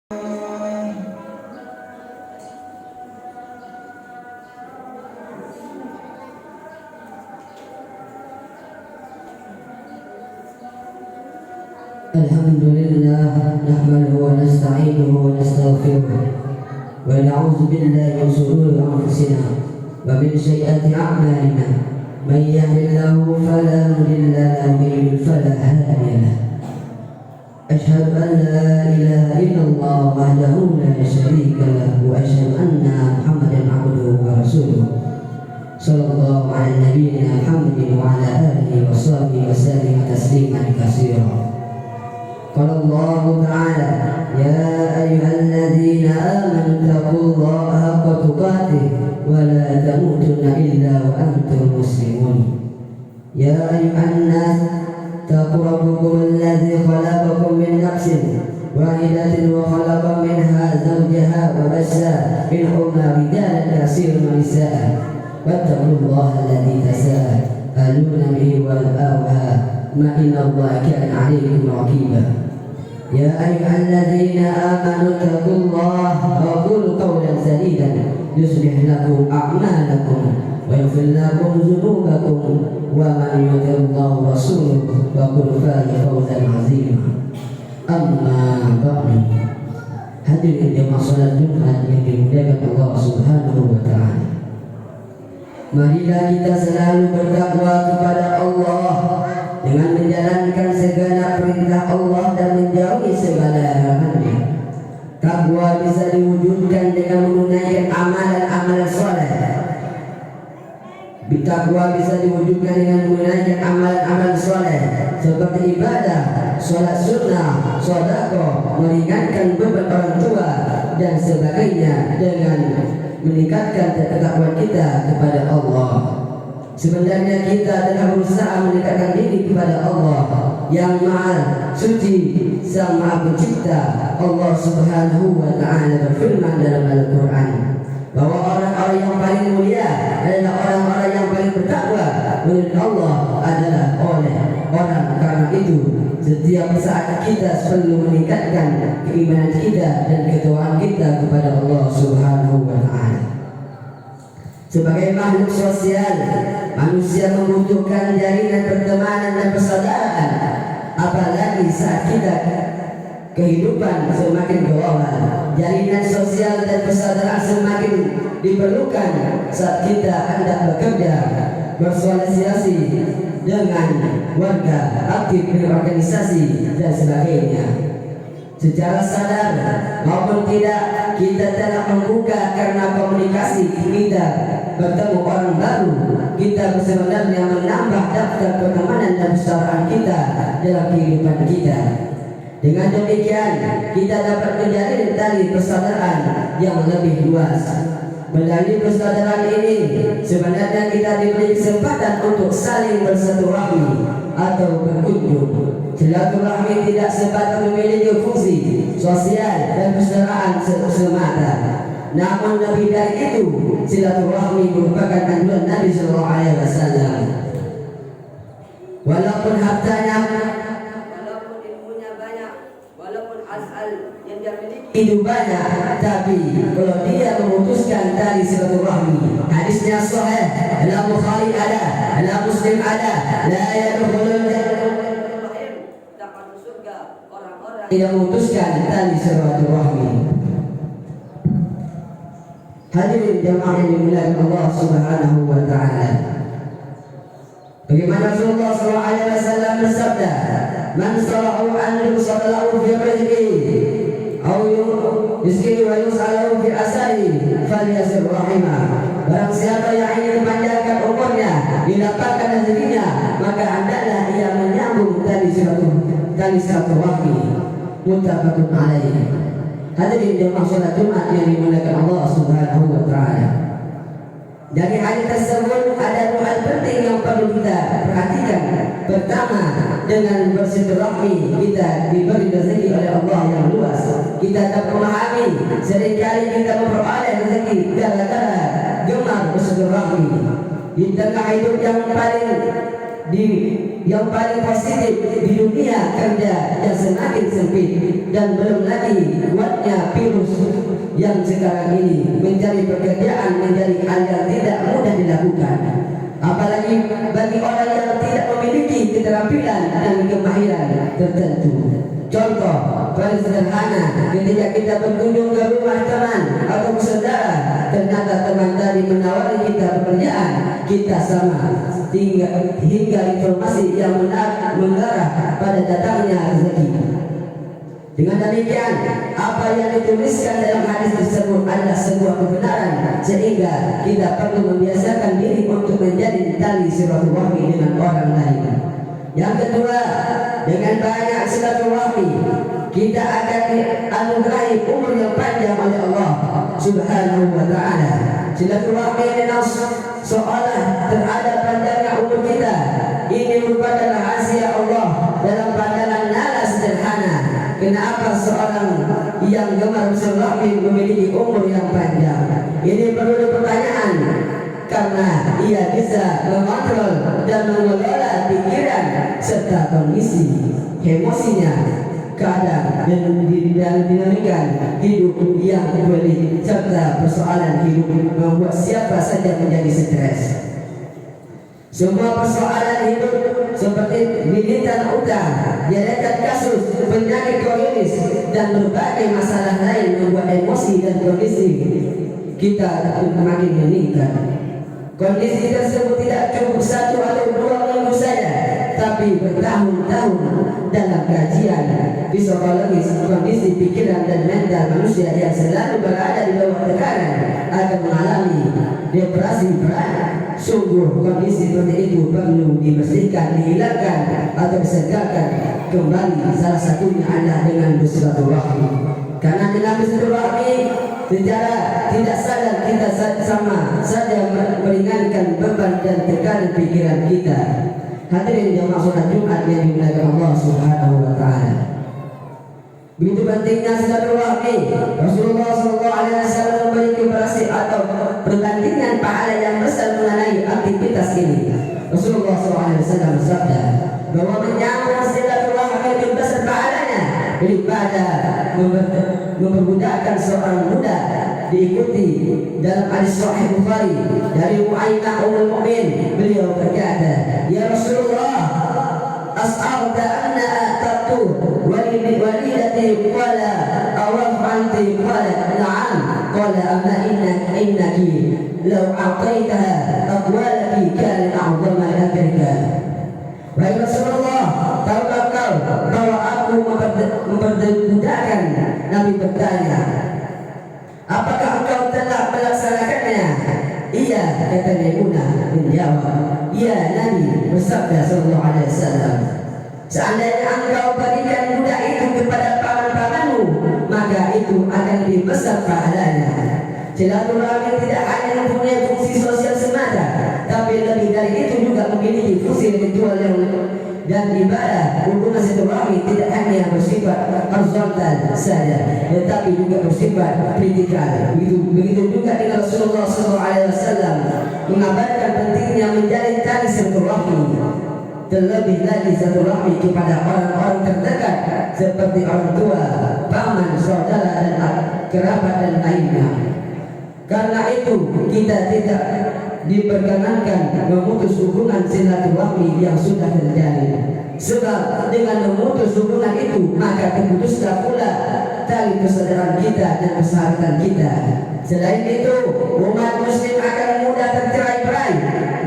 Alhamdulillah nahmaduhu wa nasta'inuhu wa nastaghfiruh wa na'udzu billahi min shururi anfusina wa min sayyiati a'malina may yahdihillahu fala mudilla lahu wa may yudlil fala hadiya lahu asyhadu an la ilaha illallah wahdahu la syarika lahu wa asyhadu anna Muhammadan 'abduhu wa rasuluh sallallahu ala nabiyyina Muhammadin wa ala alihi wa sahbihi wa sallam tasliman katsiran. Qala Allah Ta'ala ya ayyuhalladzina amanu taqullaha haqqa tuqatih wa la tamutunna illa wa antum muslimun. Ya ayyuhan nas taqu rabbakum alladzi khalaqakum min nafsin wahidatin wa khalaqa minha zawjaha wa bassa minhuma rijalan katsiran wa nisaa'a wattaqullaha alladzi tasaaluna bihi wal arham inna Allaha kana 'alaykum raqiba. Ya ayyuhalladzina amanu taqullaha wa qulu qawlan sadida yuslih lakum a'malakum wa yaghfir lakum dhunubakum wa man yuti'illah wa rasulahu faqad faza fawzan 'azima. Amma ba'du. Hadirin jemaah salat Jumat yang dimuliakan Allah Subhanahu wa taala. Marilah kita selalu bertakwa kepada Allah dengan menjalankan segala perintah Allah dan menjauhi segala larangannya. Takwa bisa diwujudkan dengan menunaikan amalan-amalan soleh. Takwa bisa diwujudkan dengan menunaikan amalan-amalan soleh seperti ibadah, sholat sunnah, sedekah, meringankan beban orang tua dan sebagainya dengan meningkatkan ketakwaan kita kepada Allah. Sebenarnya kita telah berusaha mendekatkan diri kepada Allah yang Maha Suci, Sang Maha Pencipta. Allah Subhanahu wa taala berfirman dalam Al-Qur'an bahwa orang-orang yang paling mulia adalah orang-orang yang paling bertakwa menurut Allah adalah oleh orang. Karena itu setiap saat kita perlu meningkatkan keimanan kita dan ketakwaan kita kepada Allah Subhanahu wa taala. Sebagai makhluk sosial, manusia membutuhkan jaringan pertemanan dan persaudaraan. Apalagi saat kita kehidupan semakin berubah, jaringan sosial dan persaudaraan semakin diperlukan saat kita hendak bekerja, bersosialisasi dengan warga, aktif berorganisasi dan sebagainya. Secara sadar maupun tidak, kita telah membuka karena komunikasi kita bertemu orang baru. Kita sebenarnya menambah daftar pertemanan dan persaudaraan kita dalam kehidupan kita. Dengan demikian kita dapat menjalin tali persaudaraan yang lebih luas. Melalui persaudaraan ini sebenarnya kita diberi kesempatan untuk saling bersilaturahmi atau berkunjung. Silaturahmi tidak sebatas memiliki fungsi sosial dan persaudaraan semata. Namun lebih dari itu, silaturahmi merupakan anjuran Nabi sallallahu alaihi wasallam. Walaupun hartanya, walaupun ilmunya banyak, walaupun asal yang dia miliki itu banyak, tapi kalau dia memutuskan tali silaturahmi, hadisnya sahih, dalam Bukhari ada, dalam Muslim ada, la yadkhulul tidak memutuskan tali silaturahmi. Hadirin jemaah yang dimuliakan Allah Subhanahu wa taala. Bagaimana Rasulullah sallallahu alaihi wasallam bersabda, "Man sara'u an yusallahu fi rizqi aw yusqihi wa yusalahu fi asari falyasir rahimah." Barang siapa yang ingin memanjangkan umurnya, dilapangkan rezekinya, maka hendaklah ia menyambung tali silaturahmi. Muttafaqun alaih. Hadirin jemaah salat Jumat yang dimuliakan Allah Subhanahu wa taala. Dari hadis tersebut ada dua hal penting yang perlu kita perhatikan. Pertama, dengan bersilaturahmi kita diberi rezeki oleh Allah yang luas. Kita dapat memahami seringkali kita memperoleh rezeki gara-gara gemar bersilaturahmi. Di tengah hidup yang paling positif di dunia kerja yang semakin sempit dan belum lagi kuatnya sekarang ini mencari pekerjaan menjadi hal yang tidak mudah dilakukan, apalagi bagi orang yang tidak memiliki keterampilan dan kemahiran tertentu. Contoh paling sederhana, ketika kita berkunjung ke rumah teman atau saudara, ternyata teman tadi menawari kita pekerjaan, kita sama hingga informasi yang mengarah pada datangnya rezeki. Dengan demikian, apa yang dituliskan dalam hadis tersebut adalah sebuah kebenaran, sehingga kita perlu membiasakan diri untuk menjadi tali silaturahmi dengan orang lain. Yang kedua, dengan banyak silaturahmi kita akan dianugerahi umur yang panjang oleh Allah Subhanahu wa taala. Silaturahmi ini seolah terhadap panjangnya umur kita. Ini merupakan rahasia Allah dalam pandangan nala sederhana. Kenapa seorang yang gemar bersilaturahmi memiliki umur yang panjang? Ini perlu dipertanyakan, karena ia bisa mengontrol dan mengelola pikiran serta kondisi emosinya, keadaan dan dinamika hidup yang pelik serta persoalan hidup membuat siapa saja menjadi stres. Semua persoalan hidup seperti militan utang, deretan kasus, penyakit kronis dan berbagai masalah lain membuat emosi dan kondisi kita makin meningkat. Kondisi tersebut tidak cukup 1 atau 2 minggu saja, tapi bertahun-tahun. Dalam kajian psikologis, kondisi pikiran dan mental manusia yang selalu berada di bawah tekanan akan mengalami depresi berat. Sungguh kondisi seperti itu perlu dibersihkan, dihilangkan atau disegarkan kembali. Salah satunya adalah dengan bersilaturahmi. Karena dengan bersilaturahmi secara tidak sadar kita sama saja meringankan beban dan tekanan pikiran kita. Hadirin jamaah salat Jumat yang dimuliakan Allah Subhanahu wa taala. Begitu pentingnya silaturahmi. Rasulullah SAW memberi komparasi atau perbandingan pahala yang besar mengenai aktivitas ini. Rasulullah SAW bersabda bahwa menyambung silaturahmi lebih besar pahalanya daripada memperbudakkan seorang budak. Diikuti dalam hadis Sahih Bukhari dari Mu'ainah Ummul Mukmin, beliau berkata, "Ya Rasulullah, as'alta anna ataqtu walidati qala awaf anti qala na'am qala amma innaki law a'taitaha aqwalaki kana a'zama ajrika." Wahai Rasulullah, tahukah kau bahwa aku memperbudakkan? Nabi bertanya, apakah engkau telah melaksanakannya? Iya, kata Maimunah menjawab, iya Nabi. Bersabda sallallahu alaihi wasallam, seandainya engkau berikan budak itu kepada paman-pamanmu, maka itu akan lebih besar pahalanya. Silaturahmi tidak hanya mempunyai fungsi sosial semata, tapi lebih dari itu juga memiliki fungsi ritual dan ibadah. Hubungan silaturahmi tidak hanya bersifat horizontal saja, tetapi juga bersifat vertikal. Begitu juga dengan Rasulullah SAW mengabarkan pentingnya menjalin tali silaturahmi. Terlebih lagi silaturahmi kepada orang-orang terdekat seperti orang tua, paman, saudara dan kerabat dan lainnya. Karena itu kita tidak diperkenankan memutus hubungan silaturahmi yang sudah terjalin. Sebab dengan memutus hubungan itu maka terputuslah pula tali persaudaraan kita dan persahabatan kita. Selain itu, umat muslim akan mudah tercerai-berai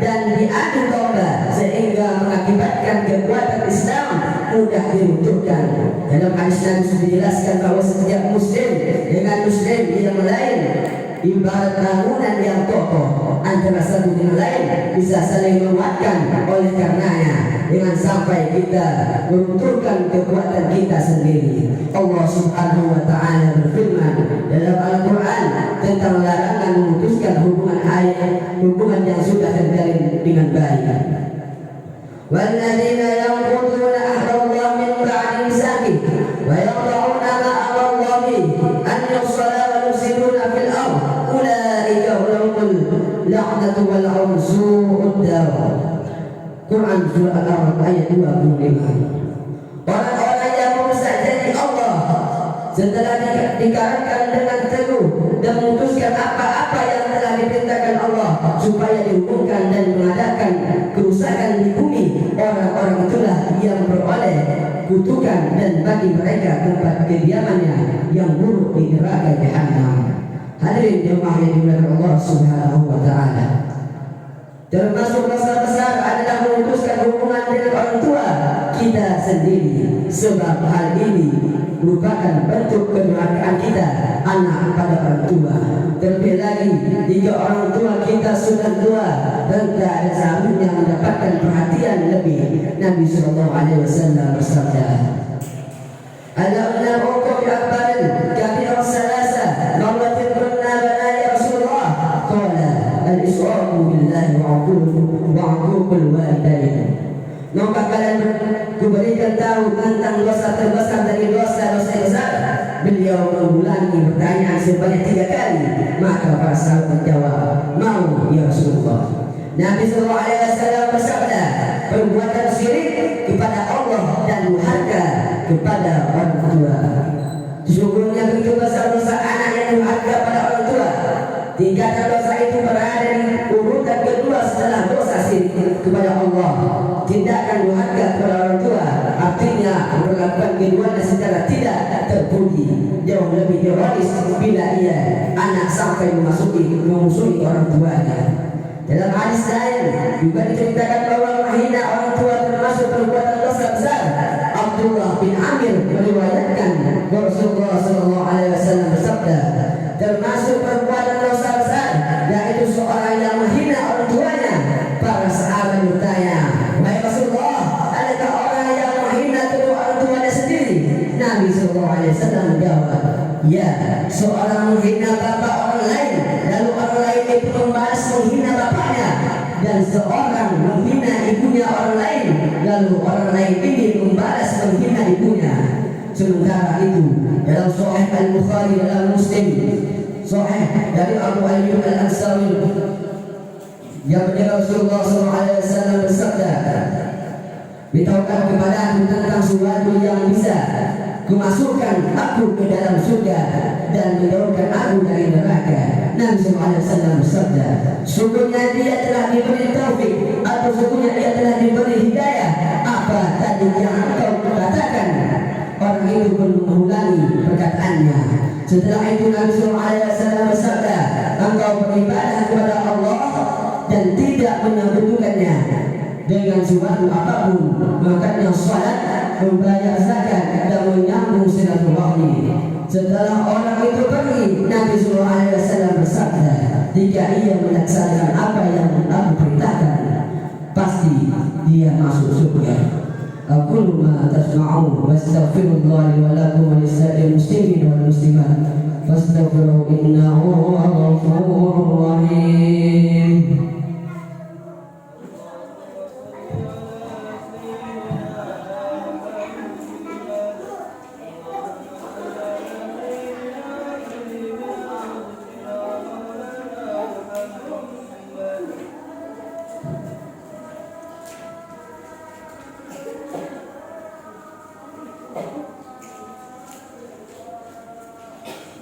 dan diadu domba, sehingga mengakibatkan kekuatan Islam mudah diruntuhkan. Dalam hadis Nabi dijelaskan bahwa setiap muslim dengan muslim yang lain ibarat bangunan yang kokoh, antara satu dengan lain bisa saling menguatkan. Oleh karenanya, jangan sampai kita meruntuhkan kekuatan kita sendiri. Allah Subhanahu wa taala berfirman dalam Al-Qur'an tentang larangan memutuskan hubungan yang sudah terjalin dengan baik. Walladzina yanquduna ahdallahi min ba'di mitsaqih wa yaqta'una ma amara Allah bihi an yusalla wa yufsiduna fil ardh ulaika lahumul la'natu wa lahum su'ud dar. Quran surah Al-A'raf ayat 25. Orang-orang yang merusak janji Allah setelah dikaratkan dengan teguh dan memutuskan apa-apa yang telah diperintahkan Allah supaya dihubungkan dan mengadakan kerusakan di bumi, orang-orang itulah yang beroleh kutukan dan bagi mereka tempat kediamannya yang buruk di neraka Jahannam. Hadirin jemaah yang dimuliakan Allah Subhanahu wa taala. Termasuk dosa besar adalah memutuskan hubungan dengan orang tua kita sendiri, sebab hal ini merupakan bentuk kedurhakaan kita anak pada orang tua. Terlebih lagi jika orang tua kita sudah tua dan tak ada seharusnya mendapatkan perhatian lebih. Nabi sallallahu alaihi wasallam bersabda, "Ala unabukum bi akbarin kabir salasa marratin kunna bana ya Rasulullah." Qala al-isra'u billahi wa'uqul walidain. Maka kalian kuberikan tahu tentang dosa terbesar dari dosa-dosa besar. Beliau mengulangi pertanyaan sebanyak 3 kali. Maka para sahabat menjawab, mau ya Rasulullah. Nabi SAW bersabda, perbuatan syirik kepada Allah dan durhaka kepada orang tua. Sesungguhnya begitu besar dosa anak yang durhaka pada orang tua. Tingkatan dosa itu berada di urutan kedua setelah dosa syirik kepada Allah. Tindakan durhaka kepada orang tua artinya melakukan keduanya secara tidak terpuji. Jauh lebih ironis bila ia anak sampai memusuhi orang tuanya. Dalam hadis lain juga diceritakan bahwa menghina orang tua termasuk perbuatan dosa besar. Abdullah bin Amir meriwayatkan Rasulullah SAW bersabda, termasuk perbuatan dosa besar yaitu seorang yang menghina orang tuanya. Para sahabat bertanya, wahai Rasulullah, adakah orang yang menghina kedua orang tuanya sendiri? Nabi SAW menjawab, ya, seorang menghina bapak orang lain lalu orang lain itu membalas menghina bapaknya, dan seorang menghina ibunya orang lain lalu orang lain ini membalas menghina ibunya. Sementara itu dalam Sahih Al-Bukhari dalam Muslim Sahih dari Abu Ayyub Al-Ansari yang Rasulullah SAW bersabda, beritahukan kepada aku tentang sesuatu yang bisa memasukkan aku ke dalam surga dan menjauhkan aku dari neraka. Nabi SAW bersabda, sungguhnya dia telah diberi taufik atau sungguhnya dia telah diberi hidayah. Apa tadi yang engkau katakan? Orang itu pun mengulangi perkataannya. Setelah itu Nabi SAW bersabda, engkau beribadah kepada Allah dan tidak menyebutkannya dengan suatu apapun, makanya salat, membayar zakat dan menyambung silaturahmi. Setelah orang itu pergi, Nabi SAW bersabda, jika ia melaksanakan apa yang aku perintahkan, pasti dia masuk surga. Aqulu ma tasma'un wastaghfirullah li wa lakum wa lisa'il muslimin wal muslimat fastaghfiruhu innahu ghafurur rahim.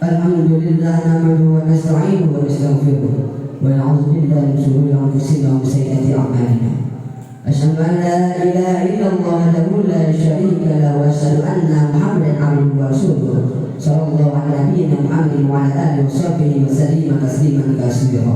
Alhamdulillah nahmaduhu wa nasta'inuhu wa nastaghfiruh wa na'udzu billahi min shururi anfusina wa min sayyiati a'malina. Asyhadu an la ilaha illallah wahdahu la syarika lahu wa asyhadu anna Muhammadan 'abduhu wa rasuluh. Sallallahu alaihi Muhammadin wa ala alihi wa sahbihi wa sallama tasliman katsira.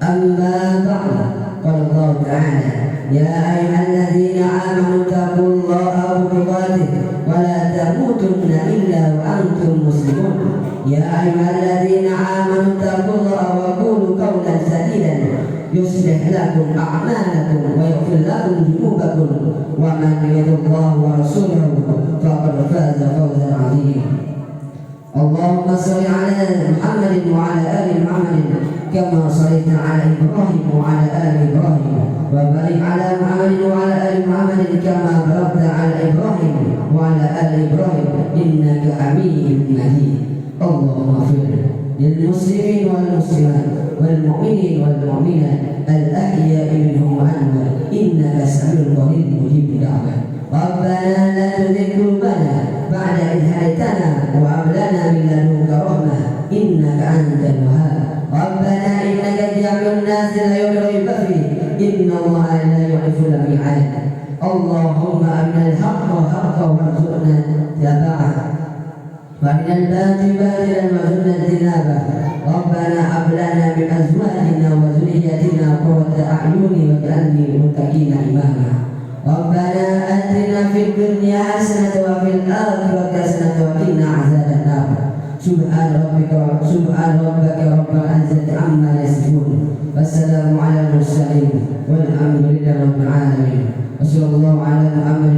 Amma ba'd. Qala Allah ta'ala, ya ayyuhalladzina amanu taqullaha haqqa tuqatih wa la tamutunna illa wa antum muslimun. Ya ayyuhalladzina amanu taqullaha wa qulu qawlan sadidan yuslih lakum a'malakum wa yaghfir lakum dhunubakum wa man yuti'illah wa rasulahu faqad faza fawzan 'azima. Allahumma shalli 'ala Muhammadin wa 'ala ali Muhammadin kama shallaita 'ala Ibrahim wa 'ala ali Ibrahim wa barik 'ala Muhammadin wa 'ala ali Muhammadin kama barakta 'ala Ibrahim wa 'ala ali Ibrahim innaka Hamidum Majid. Allahumma ighfir lil muslimin wal muslimat wal mu'minin wal mu'minat al ahya'i minhum wa anhum innaka samiul qarib mujibud da'wat. Rabbana la tuzigh qulubana ba'da idh hadaytana wa hab lana min ladunka rahmah innaka antal يخلف الميعاد. اللهم أرنا الحق حقا وارزقنا اتباعه وأرنا الباطل باطلا وارزقنا اجتنابه. ربنا هب لنا من أزواجنا وذريتنا قرة أعين واجعلنا للمتقين إماما. ربنا آتنا في الدنيا حسنة وفي الآخرة حسنة وقنا عذاب النار. سبحان ربك رب العزة عما يصفون والسلام على المرسلين والحمد لله رب العالمين. وصلى الله على محمد